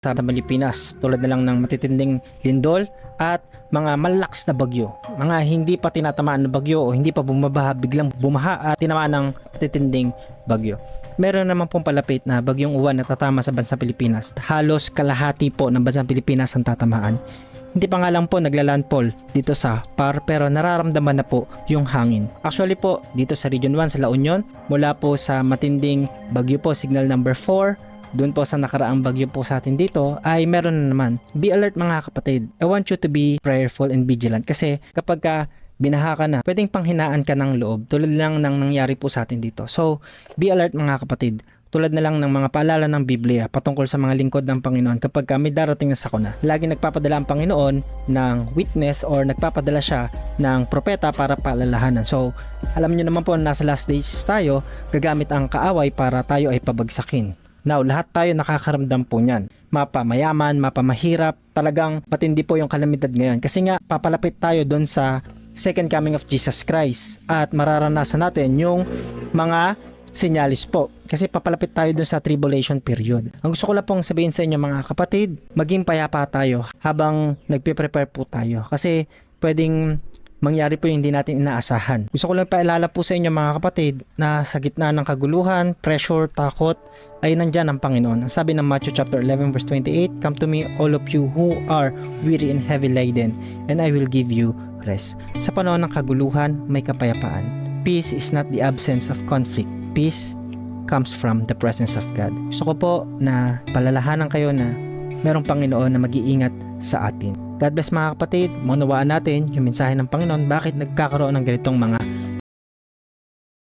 sa Pilipinas, tulad na lang ng matitinding lindol at mga malalakas na bagyo, mga hindi pa tinatamaan na bagyo o hindi pa bumabaha, biglang bumaha at tinamaan ng matitinding bagyo. Meron naman pong palapit na bagyong uwan na tatama sa bansang Pilipinas. Halos kalahati po ng bansang Pilipinas ang tatamaan. Hindi pa nga lang po naglalandfall dito sa PAR, pero nararamdaman na po yung hangin. Actually po, dito sa Region 1 sa La Union, mula po sa matinding bagyo po, signal number 4, doon po sa nakaraang bagyo po sa atin dito, ay meron na naman. Be alert mga kapatid. I want you to be prayerful and vigilant, kasi kapag binaha ka na, pwedeng panghinaan ka ng loob, tulad lang ng nangyari po sa atin dito. So, be alert mga kapatid. Tulad na lang ng mga paalala ng Biblia patungkol sa mga lingkod ng Panginoon, kapag may darating na sakuna, lagi nagpapadala ang Panginoon ng witness or nagpapadala siya ng propeta para paalalahanan. So, alam niyo naman po, nasa last days tayo, gagamit ang kaaway para tayo ay pabagsakin. Now, lahat tayo nakakaramdam po niyan. Mapamayaman, mapamahirap, talagang matindi po yung kalamidad ngayon. Kasi nga, papalapit tayo doon sa second coming of Jesus Christ at mararanasan natin yung mga senyalis po. Kasi papalapit tayo doon sa tribulation period. Ang gusto ko lang pong sabihin sa inyo mga kapatid, maging payapa tayo habang nagpe-prepare po tayo. Kasi pwedeng mangyari po yung hindi natin inaasahan. Gusto ko lang paalala po sa inyo mga kapatid na sa gitna ng kaguluhan, pressure, takot, ay nandyan ang Panginoon. Ang sabi ng Matthew chapter 11 verse 28, "Come to me all of you who are weary and heavy laden, and I will give you rest." Sa panahon ng kaguluhan, may kapayapaan. Peace is not the absence of conflict. Peace comes from the presence of God. Gusto ko po na palalahanan kayo na merong Panginoon na mag-iingat sa atin. God bless mga kapatid, maunawaan natin yung mensahe ng Panginoon, bakit nagkakaroon ng ganitong mga